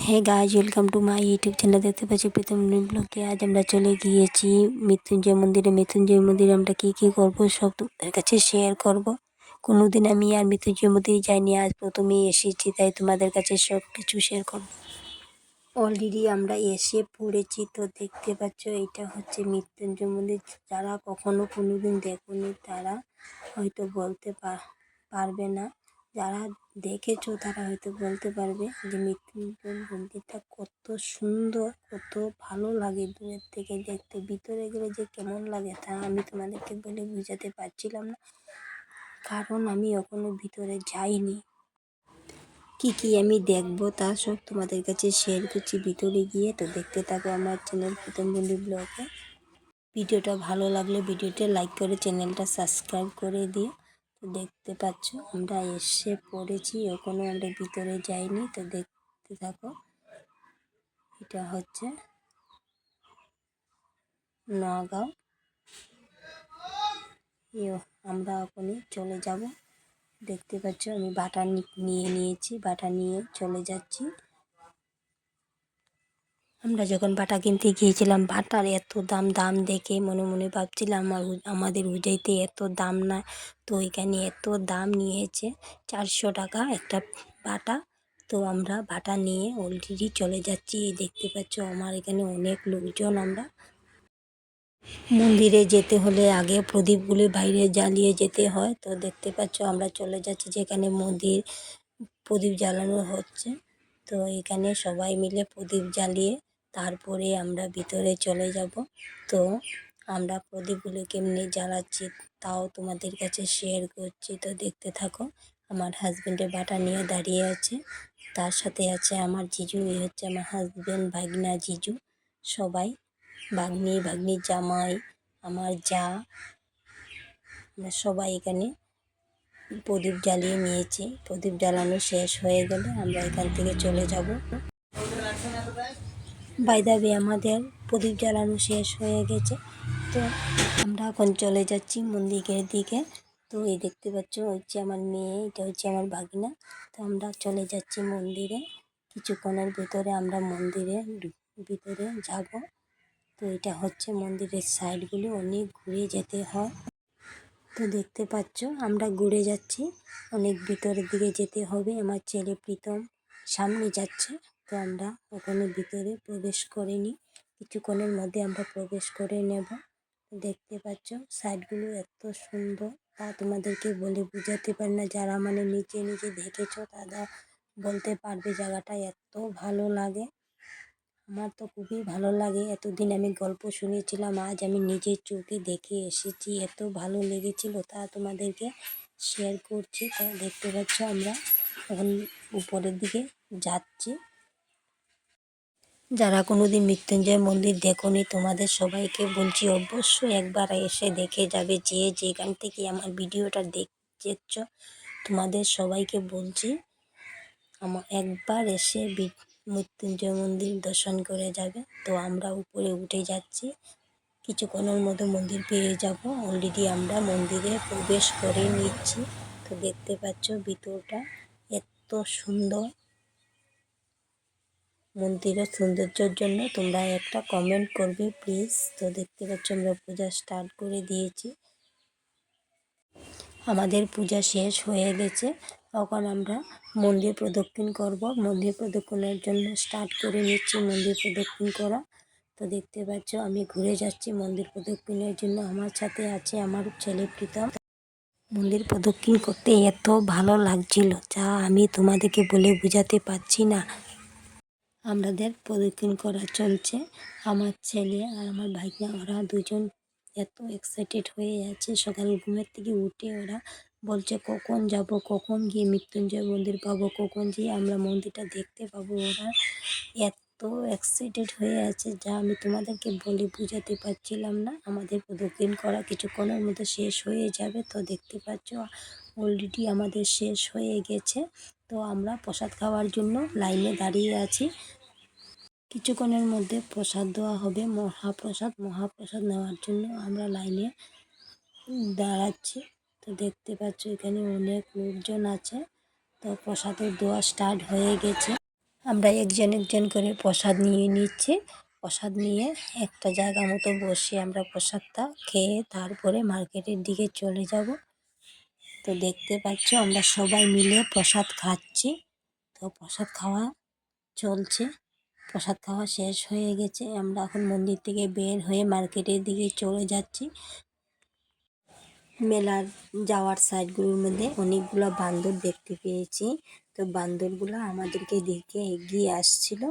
Hey guys, welcome to my YouTube channel. দেখতে পাচ্ছি প্রীতম ব্লগে। আজ আমরা চলে গিয়েছি মৃত্যুঞ্জয় মন্দিরে। মৃত্যুঞ্জয় মন্দিরে আমরা কী কী করবো সব তোমাদের কাছে শেয়ার করব। কোনোদিন আমি আর মৃত্যুঞ্জয় মন্দিরে যাইনি, আজ প্রথমেই এসেছি, তাই তোমাদের কাছে সব কিছু শেয়ার করব। অলরেডি আমরা এসে পড়েছি, তো দেখতে পাচ্ছ এটা হচ্ছে মৃত্যুঞ্জয় মন্দির। যারা কখনো কোনোদিন দেখোনি তারা হয়তো বলতে পারবে না, যারা দেখেছো তারা হয়তো বলতে পারবে যে মৃত্যুঞ্জয় মন্দিরটা কত সুন্দর, কত ভালো লাগে দূরের থেকে দেখতে। ভিতরে গেলে যে কেমন লাগে তা আমি তোমাদেরকে বলে বোঝাতে পারছিলাম না, কারণ আমি এখনো ভিতরে যাইনি। কি আমি দেখবো তা সব তোমাদের কাছে শেয়ার করছি ভিতরে গিয়ে। তো দেখতে থাকো আমার চ্যানেল প্রীতম ব্লগে। ভিডিওটা ভালো লাগলে ভিডিওটা লাইক করে চ্যানেলটা সাবস্ক্রাইব করে দিও। তো দেখতে পাচ্ছ আমরা এসে পড়েছি, এখনো আমরা ভিতরে যাইনি। তো দেখতে থাকো। এটা হচ্ছে নগাঁও। আমরা এখনই চলে যাব। দেখতে পাচ্ছ আমি বাটা নিয়েছি, বাটা নিয়ে চলে যাচ্ছি। আমরা যখন বাটা কিনতে গিয়েছিলাম, বাটার এত দাম দেখে মনে মনে ভাবছিলাম আমাদের উজাইতে এত দাম না, তো এখানে এত দাম নিয়েছে 400 টাকা একটা বাটা। তো আমরা বাটা নিয়ে অলরেডি চলে যাচ্ছি। দেখতে পাচ্ছ আমার এখানে অনেক লোকজন। আমরা মন্দিরে যেতে হলে আগে প্রদীপগুলি বাইরে জ্বালিয়ে যেতে হয়। তো দেখতে পাচ্ছ আমরা চলে যাচ্ছি যেখানে মন্দির প্রদীপ জ্বালানো হচ্ছে। তো এখানে সবাই মিলে প্রদীপ জ্বালিয়ে তারপরে আমরা ভিতরে চলে যাব। তো আমরা প্রদীপগুলো কেমনি জ্বালাচ্ছি তাও তোমাদের কাছে শেয়ার করছি। তো দেখতে থাকো। আমার হাজব্যান্ডের বাটা নিয়ে দাঁড়িয়ে আছে, তার সাথে আছে আমার জিজু। এই হচ্ছে আমার হাজব্যান্ড, ভাগনা, জিজু সবাই, ভাগ্নির জামাই, আমার যা, আমরা সবাই এখানে প্রদীপ জ্বালিয়ে নিয়েছি। প্রদীপ জ্বালানো শেষ হয়ে গেলে আমরা এখান থেকে চলে যাব। বাই দ্য ওয়ে, আমাদের প্রদীপ জ্বালানো শেষ হয়ে গেছে, তো আমরা এখন চলে যাচ্ছি মন্দিরের দিকে। তো এই দেখতে পাচ্ছ হচ্ছে আমার মেয়ে, এটা হচ্ছে আমার ভাগনা। তো আমরা চলে যাচ্ছি মন্দিরে। কিছুক্ষণের ভিতরে আমরা মন্দিরে ভিতরে যাব। তো এটা হচ্ছে মন্দিরের সাইডগুলো, অনেক ঘুরে যেতে হয়। তো দেখতে পাচ্ছ আমরা ঘুরে যাচ্ছি, অনেক ভিতরের দিকে যেতে হবে। আমার ছেলে প্রীতম সামনে যাচ্ছে। তো আমরা ওখানে ভিতরে প্রবেশ করিনি, কিছুক্ষণের মধ্যে আমরা প্রবেশ করে নেব। দেখতে পাচ্ছ সাইডগুলো এত সুন্দর, তা তোমাদেরকে বলে বোঝাতে পারি না। যারা মানে নিচে দেখেছো তারা বলতে পারবে জায়গাটা এত ভালো লাগে। আমার তো খুবই ভালো লাগে। এতদিন আমি গল্প শুনেছিলাম, আজ আমি নিজের চোখে দেখে এসেছি, এত ভালো লেগেছিল তা তোমাদেরকে শেয়ার করছি। তা দেখতে পাচ্ছ আমরা এখন উপরের দিকে যাচ্ছি। যারা কোনোদিন মৃত্যুঞ্জয় মন্দির দেখোনি তোমাদের সবাইকে বলছি অবশ্যই একবার এসে দেখে যাবে। যেখান থেকে আমার ভিডিওটা দেখছ তোমাদের সবাইকে বলছি আমার একবার এসে মৃত্যুঞ্জয় মন্দির দর্শন করে যাবে। তো আমরা উপরে উঠে যাচ্ছি, কিছুক্ষণের মধ্যে মন্দির পেয়ে যাব। অলরেডি আমরা মন্দিরে প্রবেশ করে নিচ্ছি। তো দেখতে পাচ্ছ ভিতরটা এত সুন্দর। মন্দিরের সৌন্দর্যের জন্য তোমরা একটা কমেন্ট করবে প্লিজ। তো দেখতে পাচ্ছ আমরা পূজা স্টার্ট করে দিয়েছি, আমাদের পূজা শেষ হয়ে গেছে। এখন আমরা মন্দির প্রদক্ষিণ করব। মন্দির প্রদক্ষিণের জন্য স্টার্ট করে নিচ্ছি মন্দির প্রদক্ষিণ করা। তো দেখতে পাচ্ছ আমি ঘুরে যাচ্ছি মন্দির প্রদক্ষিণের জন্য, আমার সাথে আছে আমার ছেলে প্রীতম। মন্দির প্রদক্ষিণ করতে এত ভালো লাগছিল যা আমি তোমাদেরকে বলে বোঝাতে পারছি না। আমাদের প্রদক্ষিণ করা চলছে, আমার ছেলে আর আমার ভাইনা ওরা দুজন এত এক্সাইটেড হয়ে আছে। সকাল ঘুমের থেকে উঠে ওরা বলছে কখন যাব, কখন গিয়ে মৃত্যুঞ্জয় মন্দির পাবো, কখন গিয়ে আমরা মন্দিরটা দেখতে পাবো। ওরা এত এক্সাইটেড হয়ে আছে যা আমি তোমাদেরকে বলে বোঝাতে পারছিলাম না। আমাদের প্রদক্ষিণ করা কিছুক্ষণের মধ্যে শেষ হয়ে যাবে। তো দেখতে পাচ্ছ অলরেডি আমাদের শেষ হয়ে গেছে। তো আমরা প্রসাদ খাওয়ার জন্য লাইনে দাঁড়িয়ে আছি। কিছুক্ষণের মধ্যে প্রসাদ দেওয়া হবে, মহাপ্রসাদ নেওয়ার জন্য আমরা লাইনে দাঁড়াচ্ছি। তো দেখতে পাচ্ছ এখানে অনেক লোকজন আছে। তো প্রসাদের দেওয়া স্টার্ট হয়ে গেছে। আমরা একজন একজন করে প্রসাদ নিয়ে নিচ্ছি। প্রসাদ নিয়ে একটা জায়গা মতো বসে আমরা প্রসাদটা খেয়ে তারপরে মার্কেটের দিকে চলে যাব। তো দেখতে পাচ্ছ আমরা সবাই মিলে প্রসাদ খাচ্ছি। তো প্রসাদ খাওয়া চলছে। প্রসাদ খাওয়া শেষ হয়ে গেছে, আমরা এখন মন্দির থেকে বের হয়ে মার্কেটের দিকে চলে যাচ্ছি। মেলার যাওয়ার সাইডগুলোর মধ্যে অনেকগুলো বান্দর দেখতে পেয়েছি। তো বান্দরগুলো আমাদেরকে দেখে এগিয়ে আসছিল।